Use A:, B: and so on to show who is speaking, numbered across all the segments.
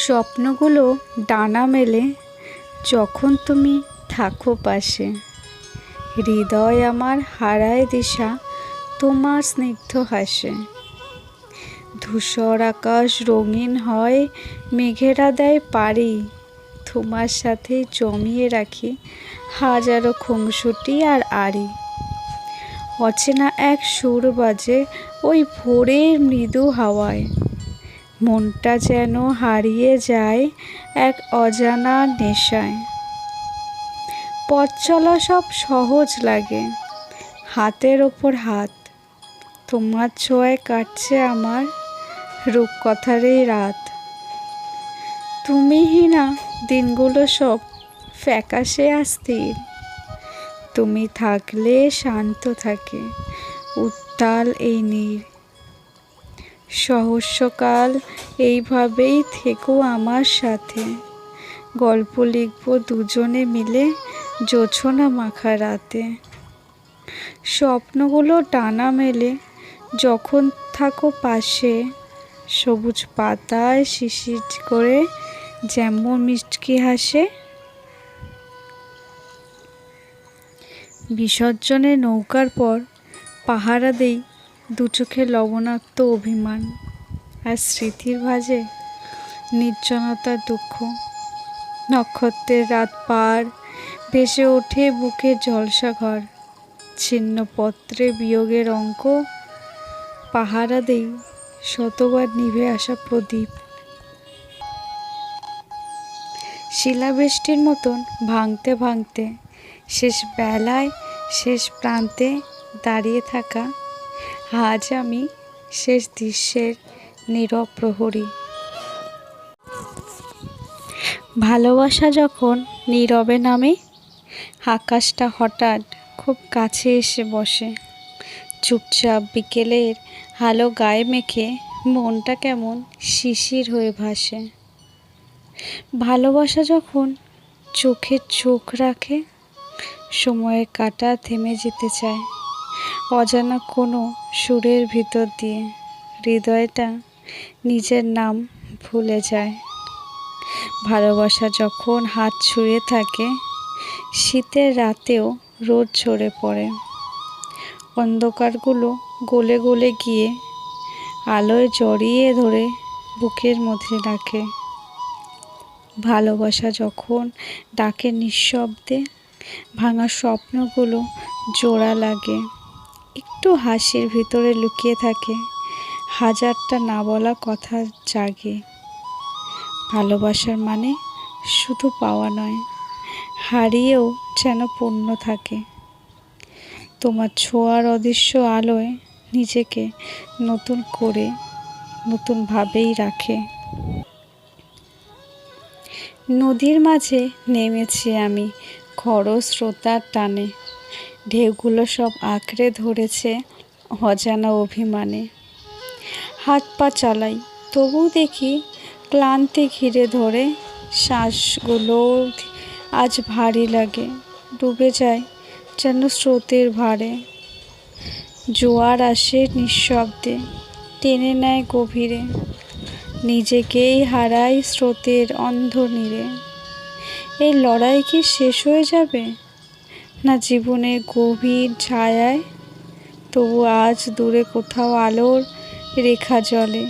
A: স্বপ্নগুলো ডানা মেলে যখন তুমি থাকো পাশে। হৃদয় আমার হারায় দিশা তোমার স্নিগ্ধ হাসে। ধূসর আকাশ রঙিন হয়, মেঘেরা দেয় পারি। তোমার সাথে জমিয়ে রাখি হাজারো খুনসুটি আর আড়ি। অচেনা এক সুর বাজে ওই ভোরের মৃদু হাওয়ায়। মনটা যেন হারিয়ে যায় এক অজানা নেশায়। পথ চলা সব সহজ লাগে, হাতের ওপর হাত। তোমার ছোঁয়ায় কাটছে আমার রূপকথার এই রাত। তুমিহীনা দিনগুলো সব ফ্যাকাশে আর স্থির। তুমি থাকলে শান্ত থাকে উত্তাল এই নীর। সহস্রকাল এইভাবেই থেকো আমার সাথে। গল্প লিখব দুজনে মিলে জোছনা মাখা রাতে। স্বপ্নগুলো ডানা মেলে যখন থাকো পাশে। সবুজ পাতায় শিশির করে যেমন মিষ্টি হাসে। বিসর্জনের নৌকার পর পাহারা দেই দু চোখে লবণাক্ত অভিমান। আর স্মৃতির ভাজে নির্জনতার দুঃখ। নক্ষত্রের রাত পার ভেসে ওঠে বুকের জলসা ঘর। ছিন্ন পত্রে বিয়োগের অঙ্ক পাহারা দেই শতবার নিভে আসা প্রদীপ। শিলাবৃষ্টির মতন ভাঙতে ভাঙতে শেষ বেলায় শেষ প্রান্তে দাঁড়িয়ে থাকা আজ আমি শেষ দৃশ্যের নীরব প্রহরী। ভালোবাসা যখন নীরবে নামে, আকাশটা হঠাৎ খুব কাছে এসে বসে। চুপচাপ বিকেলের আলো গায়ে মেখে মনটা কেমন শিশির হয়ে ভাসে। ভালোবাসা যখন চোখে চোখ রাখে, সময়ের কাঁটা থেমে যেতে চায় অজানা কোনো সুরের ভিতর দিয়ে। হৃদয়টা নিজের নাম ভুলে যায়। ভালোবাসা যখন হাত ছুঁয়ে থাকে, শীতের রাতেও রোদ ঝরে পড়ে। অন্ধকারগুলো গলে গলে গিয়ে আলোয় জড়িয়ে ধরে বুকের মধ্যে রাখে। ভালোবাসা যখন ডাকে নিঃশব্দে, ভাঙা স্বপ্নগুলো জোড়া লাগে। একটু হাসির ভিতরে লুকিয়ে থাকে হাজারটা না বলা কথা জাগে। ভালোবাসার মানে শুধু পাওয়া নয়, হারিয়েও যেন পূর্ণ থাকে। তোমার ছোঁয়ার অদৃশ্য আলোয় নিজেকে নতুন করে নতুনভাবেই রাখে। নদীর মাঝে নেমেছি আমি খরস্রোতার টানে। ঢেউগুলো সব আঁকড়ে ধরেছে অজানা অভিমানে। হাত পা চালাই তবু দেখি ক্লান্তি ঘিরে ধরে। শ্বাসগুলো আজ ভারী লাগে, ডুবে যায় যেন স্রোতের ভারে। জোয়ার আসে নিঃশব্দে, টেনে নেয় গভীরে। নিজেকেই হারাই স্রোতের অন্ধ নীড়ে। এই লড়াই কি শেষ হয়ে যাবে না জীবনের গভীর ছায়ায়? তবু আজ দূরে কোথাও আলোর রেখা জ্বলে।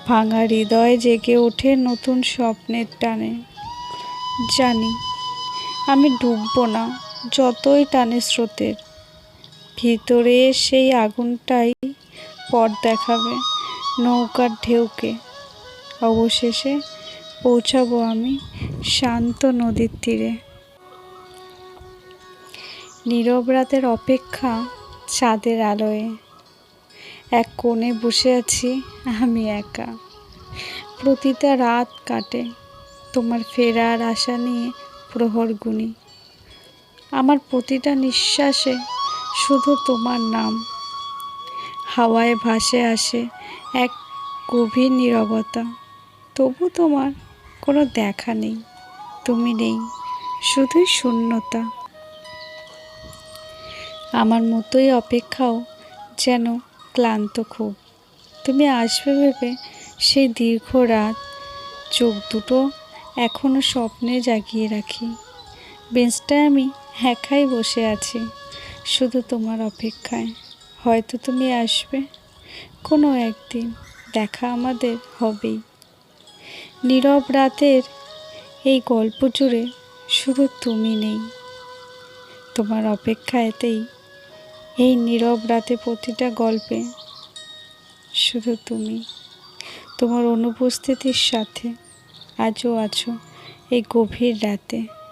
A: ভাঙা হৃদয় জেগে ওঠে নতুন স্বপ্নের টানে। জানি আমি ডুববো না যতই টানে স্রোতের। ভিতরে সেই আগুনটাই পথ দেখাবে নৌকার ঢেউকে। অবশেষে পৌঁছাবো আমি শান্ত নদীর তীরে। নীরব রাতের অপেক্ষা চাঁদের আলোয়। এক কোণে বসে আছি আমি একা। প্রতিটা রাত কাটে তোমার ফেরার আশা নিয়ে প্রহর গুনি। আমার প্রতিটা নিঃশ্বাসে শুধু তোমার নাম। হাওয়ায় ভাসে আসে এক গভীর নীরবতা। তবু তোমার কোনো দেখা নেই, তুমি নেই, শুধুই শূন্যতা। আমার মতোই অপেক্ষাও যেন ক্লান্ত খুব। তুমি আসবে ভেবে সেই দীর্ঘ রাত চোখ দুটো এখনো স্বপ্নে জাগিয়ে রাখি। বেঞ্চটায় আমি একাই বসে আছি, শুধু তোমার অপেক্ষায়। হয়তো তুমি আসবে কোনো একদিন, দেখা আমাদের হবেই। নীরব রাতের এই গল্প জুড়ে শুধু তুমি নেই। তোমার অপেক্ষাতেই এই নীরব রাতে প্রতিটা গল্পে শুধু তুমি। তোমার অনুপস্থিতির সাথে আজও আছো এই গভীর রাতে।